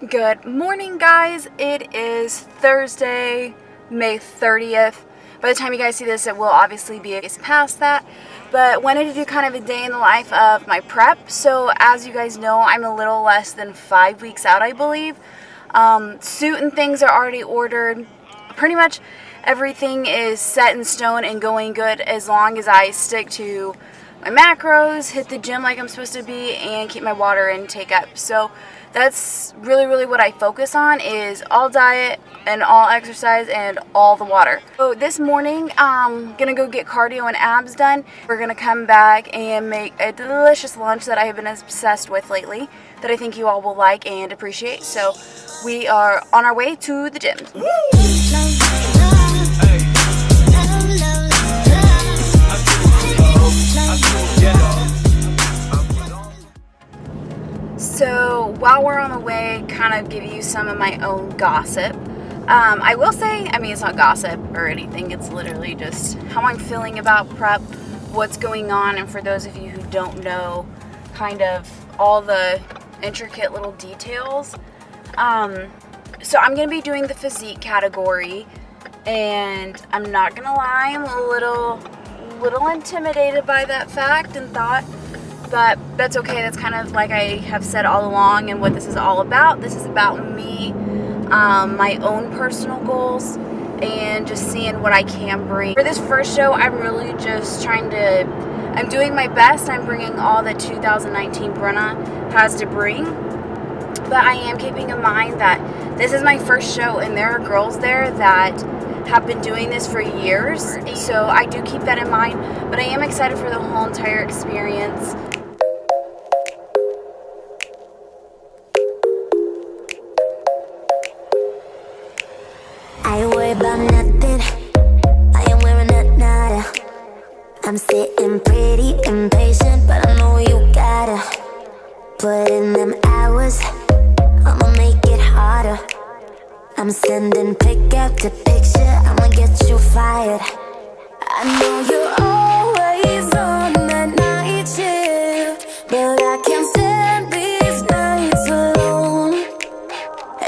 Good morning, guys. It is Thursday, May 30th. By the time you guys see this, it will obviously be past that. But wanted to do kind of a day in the life of my prep. So as you guys know, I'm a little less than 5 weeks out, I believe. Suit and things are already ordered. Pretty much everything is set in stone and going good as long as I stick to my macros, hit the gym like I'm supposed to be, and keep my water intake up. So that's really what I focus on, is all diet and all exercise and all the water. So this morning I'm gonna go get cardio and abs done. We're gonna come back and make a delicious lunch that I have been obsessed with lately that I think you all will like and appreciate. So we are on our way to the gym. So while we're on the way, kind of give you some of my own gossip. I will say, it's not gossip or anything, it's literally just how I'm feeling about prep, what's going on, and for those of you who don't know kind of all the intricate little details. So I'm going to be doing the physique category, and I'm not going to lie, I'm a little intimidated by that fact and thought. But that's okay. That's kind of like I have said all along, and what this is all about. This is about me, my own personal goals, and just seeing what I can bring. For this first show, I'm really just I'm doing my best. I'm bringing all that 2019 Brenna has to bring. But I am keeping in mind that this is my first show, and there are girls there that have been doing this for years. So I do keep that in mind. But I am excited for the whole entire experience. I worry about nothing, I am wearing a nada. I'm sitting pretty impatient, but I know you gotta put in them hours, I'ma make it harder. I'm sending pick after picture, I'ma get you fired. I know you're always on that night shift, but I can't stand these nights alone.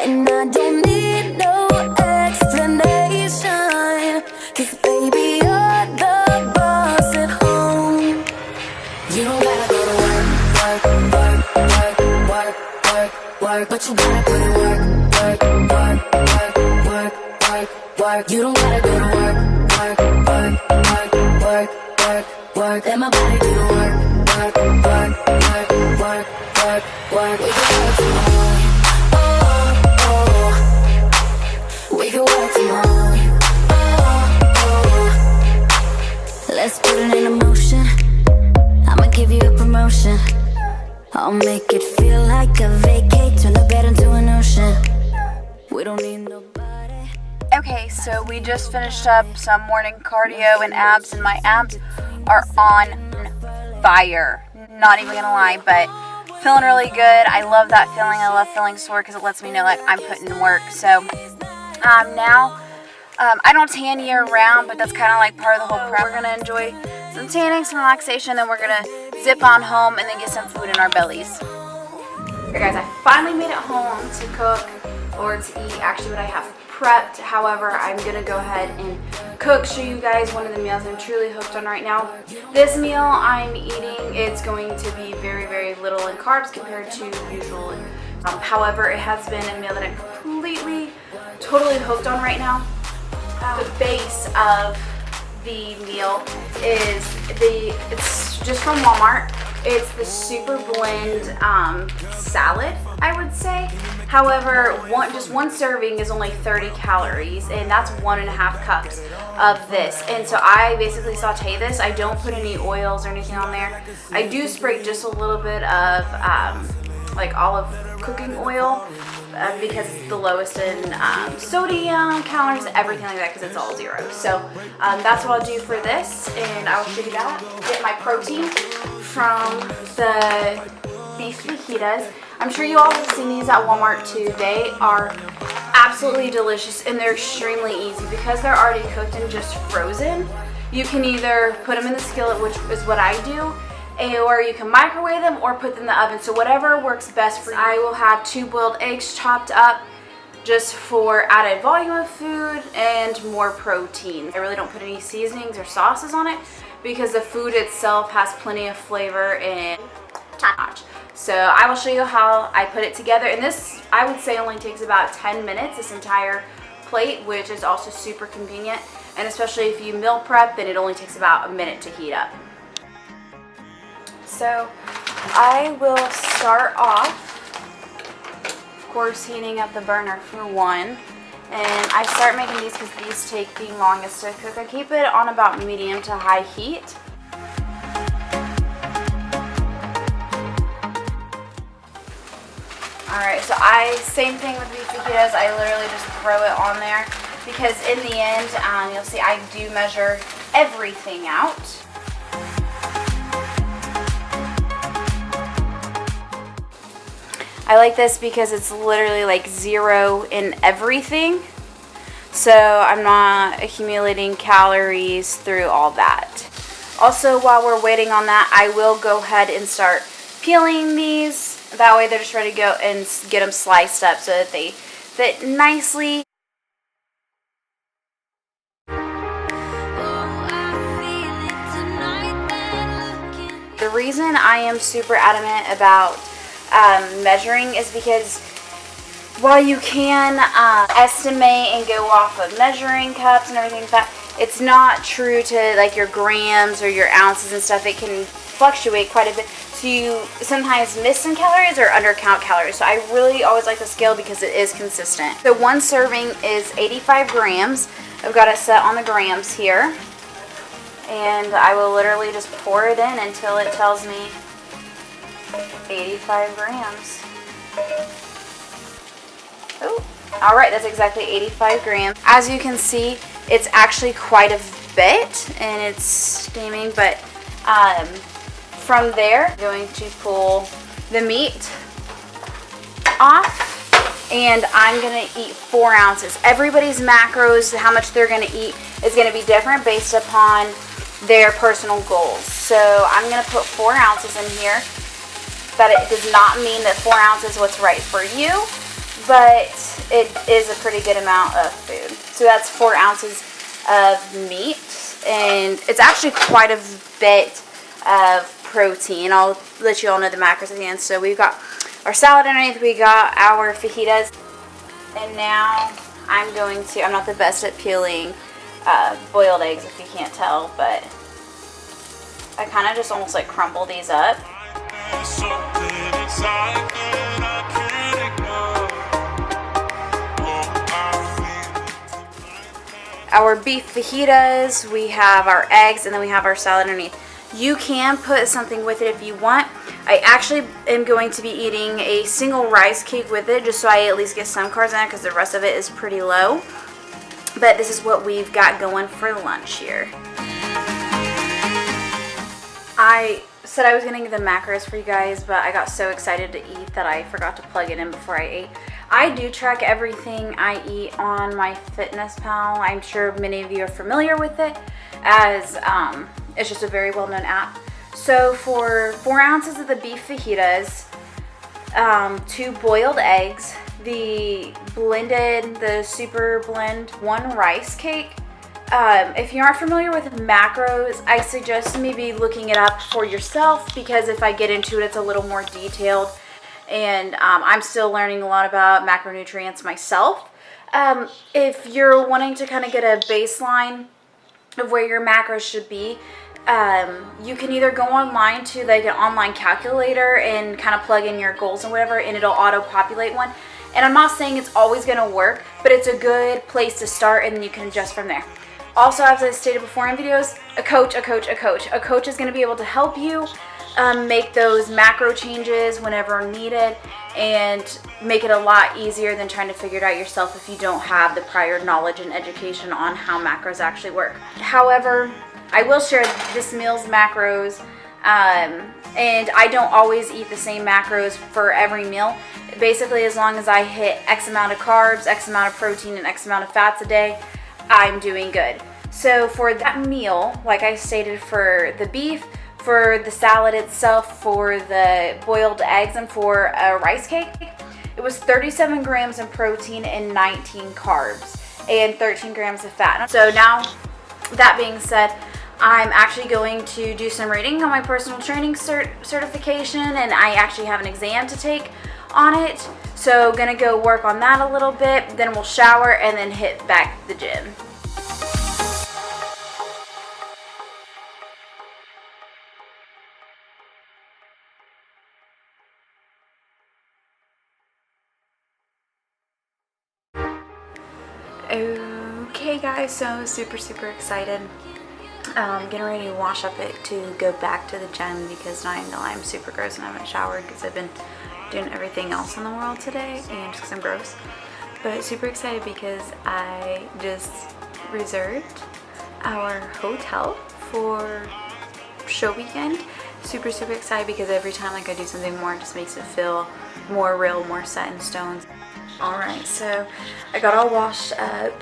And I don't need no explanation, 'cause baby you're the boss at home. You don't gotta go to work, but you gotta put in work. You don't gotta go to work. Let my body do the work. We can work tomorrow. We can work tomorrow. Let's put it in motion. I'ma give you a promotion. I'll make it feel like a vacate, turn the bed into an ocean. We don't need nobody. Okay, so we just finished up some morning cardio and abs, and my abs are on fire. Not even gonna lie, but feeling really good. I love that feeling. I love feeling sore because it lets me know like I'm putting in work. So now I don't tan year round, but that's kind of like part of the whole prep. We're gonna enjoy some tanning, some relaxation, then we're gonna zip on home and then get some food in our bellies. Okay, guys, I finally made it home to cook or to eat actually what I have prepped. However, I'm gonna go ahead and cook, show you guys one of the meals I'm truly hooked on right now. This meal I'm eating, it's going to be very little in carbs compared to usual. However, it has been a meal that I'm totally hooked on right now. The base of the meal is it's just from Walmart. It's the Super Blend salad, I would say. However, just one serving is only 30 calories, and that's 1.5 cups of this. And so I basically saute this. I don't put any oils or anything on there. I do spray just a little bit of like olive cooking oil because it's the lowest in sodium, calories, everything like that, because it's all zero. So that's what I'll do for this, and I will show you that. Get my protein from the beef fajitas. I'm sure you all have seen these at Walmart too. They are absolutely delicious, and they're extremely easy because they're already cooked and just frozen. You can either put them in the skillet, which is what I do, or you can microwave them or put them in the oven. So whatever works best for you. I will have 2 boiled eggs chopped up just for added volume of food and more protein. I really don't put any seasonings or sauces on it because the food itself has plenty of flavor and top-notch. So I will show you how I put it together, and this I would say only takes about 10 minutes, this entire plate, which is also super convenient, and especially if you meal prep, then it only takes about a minute to heat up. So I will start off, of course, heating up the burner for one, and I start making these because these take the longest to cook. I keep it on about medium to high heat. Alright, so same thing with beef fajitas, I literally just throw it on there because in the end, you'll see I do measure everything out. I like this because it's literally like 0 in everything, so I'm not accumulating calories through all that. Also, while we're waiting on that, I will go ahead and start peeling these. That way they're just ready to go and get them sliced up so that they fit nicely. The reason I am super adamant about measuring is because while you can estimate and go off of measuring cups and everything like that, it's not true to like your grams or your ounces and stuff. It can fluctuate quite a bit. So you sometimes miss some calories or undercount calories. So I really always like the scale because it is consistent. So one serving is 85 grams. I've got it set on the grams here. And I will literally just pour it in until it tells me 85 grams. Oh, all right, that's exactly 85 grams. As you can see, it's actually quite a bit and it's steaming, but from there, I'm going to pull the meat off, and I'm going to eat 4 ounces. Everybody's macros, how much they're going to eat, is going to be different based upon their personal goals. So I'm going to put 4 ounces in here. That it does not mean that 4 ounces is what's right for you, but it is a pretty good amount of food. So that's 4 ounces of meat, and it's actually quite a bit of protein. I'll let you all know the macros at the end. So we've got our salad underneath, we got our fajitas, and now I'm not the best at peeling boiled eggs if you can't tell, but I kind of just almost like crumble these up. Our beef fajitas, we have our eggs, and then we have our salad underneath. You can put something with it if you want. I actually am going to be eating a single rice cake with it, just so I at least get some carbs in it because the rest of it is pretty low. But this is what we've got going for lunch here. I said I was going to get the macros for you guys, but I got so excited to eat that I forgot to plug it in before I ate. I do track everything I eat on my MyFitnessPal. I'm sure many of you are familiar with it, as it's just a very well-known app. So for 4 ounces of the beef fajitas, 2 boiled eggs, the super blend 1 rice cake. If you aren't familiar with macros, I suggest maybe looking it up for yourself, because if I get into it, it's a little more detailed, and I'm still learning a lot about macronutrients myself. If you're wanting to kind of get a baseline of where your macros should be, you can either go online to like an online calculator and kind of plug in your goals and whatever, and it'll auto-populate one. And I'm not saying it's always going to work, but it's a good place to start, and then you can adjust from there. Also, as I stated before in videos, a coach is going to be able to help you make those macro changes whenever needed, and make it a lot easier than trying to figure it out yourself if you don't have the prior knowledge and education on how macros actually work. However, I will share this meal's macros, and I don't always eat the same macros for every meal. Basically, as long as I hit X amount of carbs, X amount of protein, and X amount of fats a day, I'm doing good. So for that meal, like I stated, for the beef, for the salad itself, for the boiled eggs, and for a rice cake. It was 37 grams of protein and 19 carbs and 13 grams of fat. So now, that being said, I'm actually going to do some reading on my personal training certification, and I actually have an exam to take on it. So gonna go work on that a little bit, then we'll shower and then hit back the gym. Okay guys, so super excited. Getting ready to wash up to go back to the gym because I know I'm super gross and I haven't showered because I've been doing everything else in the world today and just because I'm gross. But super excited because I just reserved our hotel for show weekend. Super excited because every time like I do something more, it just makes it feel more real, more set in stone. Alright, so I got all washed up,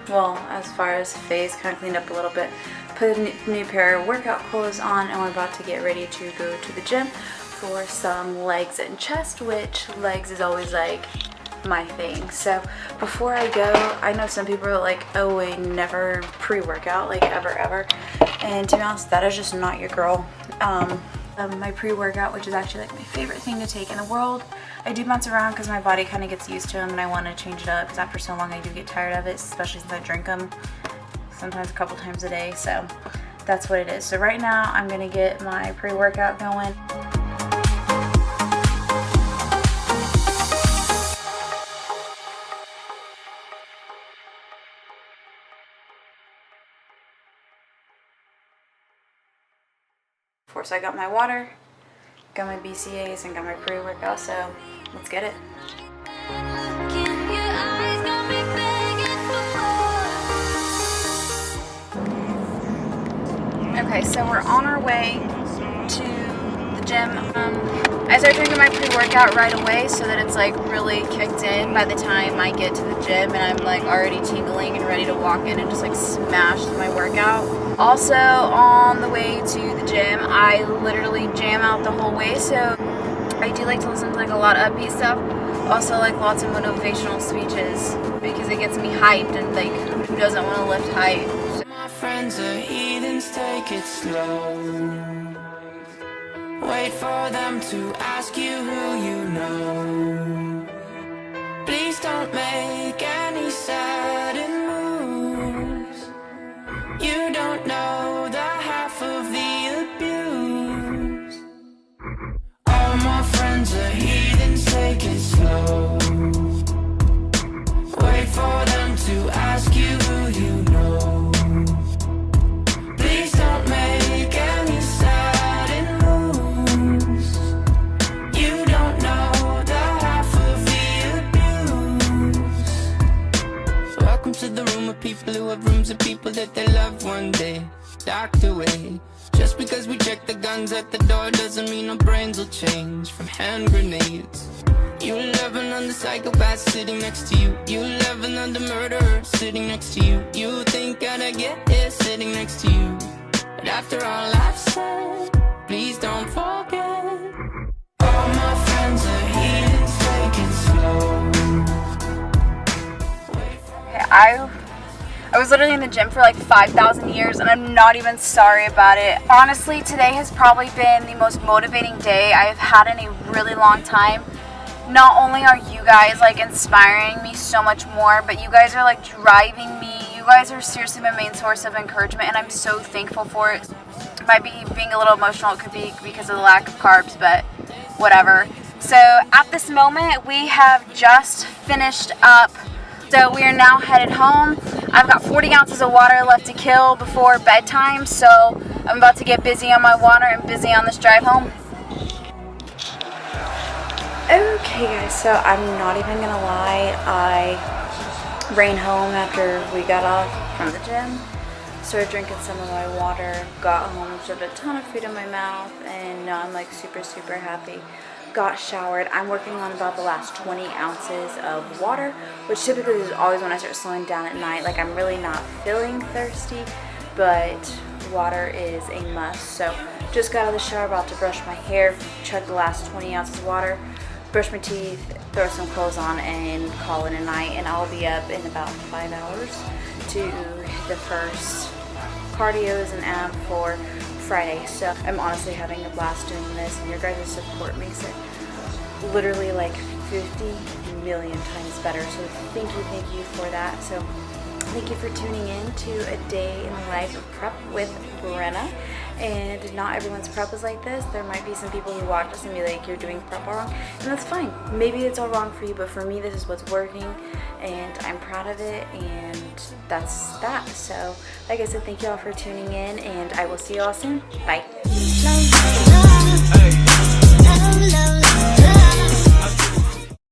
well, as far as face, kind of cleaned up a little bit, put a new pair of workout clothes on, and we're about to get ready to go to the gym for some legs and chest, which legs is always like my thing. So before I go, I know some people are like, oh, we never pre-workout, like ever, and to be honest, that is just not your girl. My pre-workout, which is actually like my favorite thing to take in the world. I do bounce around because my body kind of gets used to them and I want to change it up because after so long I do get tired of it, especially since I drink them sometimes a couple times a day. So that's what it is. So right now I'm going to get my pre-workout going. Of course, I got my water, got my BCAAs, and got my pre-workout, so let's get it. Okay, so we're on our way to the gym. I start drinking my pre-workout right away so that it's like really kicked in by the time I get to the gym and I'm like already tingling and ready to walk in and just like smash my workout. Also on the way to the gym, I literally jam out the whole way, so I do like to listen to like a lot of upbeat stuff. Also like lots of motivational speeches because it gets me hyped, and like who doesn't want to lift height? My friends are heathens, take it slow. Wait for them to ask you who you know. Please don't make any sudden moves. You don't know the half of the abuse. All my friends are heathens, take it slow. Wait for them to ask you who you know. Please don't make any sudden moves. You don't know the half of the abuse. Welcome to the room of people who have rooms of people that they love one day docked away. Just because we check the guns at the door doesn't mean our brains will change from hand grenades. You love another psychopath sitting next to you. You love another murderer sitting next to you. You think I'd get here sitting next to you. But after all I've said, please don't forget. All my friends are heathens, take it slow. Okay, I was literally in the gym for like 5,000 years and I'm not even sorry about it. Honestly, today has probably been the most motivating day I've had in a really long time. Not only are you guys like inspiring me so much more, but you guys are like driving me. You guys are seriously my main source of encouragement and I'm so thankful for it. It might be being a little emotional, it could be because of the lack of carbs, but whatever. So at this moment we have just finished up. So we are now headed home. I've got 40 ounces of water left to kill before bedtime, so I'm about to get busy on my water and busy on this drive home. Okay guys, so I'm not even gonna lie, I ran home after we got off from the gym, started drinking some of my water, got home, shoved a ton of food in my mouth, and now I'm like super happy. Got showered. I'm working on about the last 20 ounces of water, which typically is always when I start slowing down at night. Like I'm really not feeling thirsty, but water is a must. So Just got out of the shower, about to brush my hair, chug the last 20 ounces of water, brush my teeth, throw some clothes on, and call it a night. And I'll be up in about 5 hours to hit the first cardios and ab for Friday. So I'm honestly having a blast doing this, and your guys' support makes it literally like 50 million times better. So thank you for that. So thank you for tuning in to a day in the life of prep with Brenna. And not everyone's prep is like this. There might be some people who watch us and be like, you're doing prep all wrong, and that's fine. Maybe it's all wrong for you, but for me, this is what's working, and I'm proud of it, and that's that. So like I said, thank you all for tuning in, and I will see you all soon. Bye.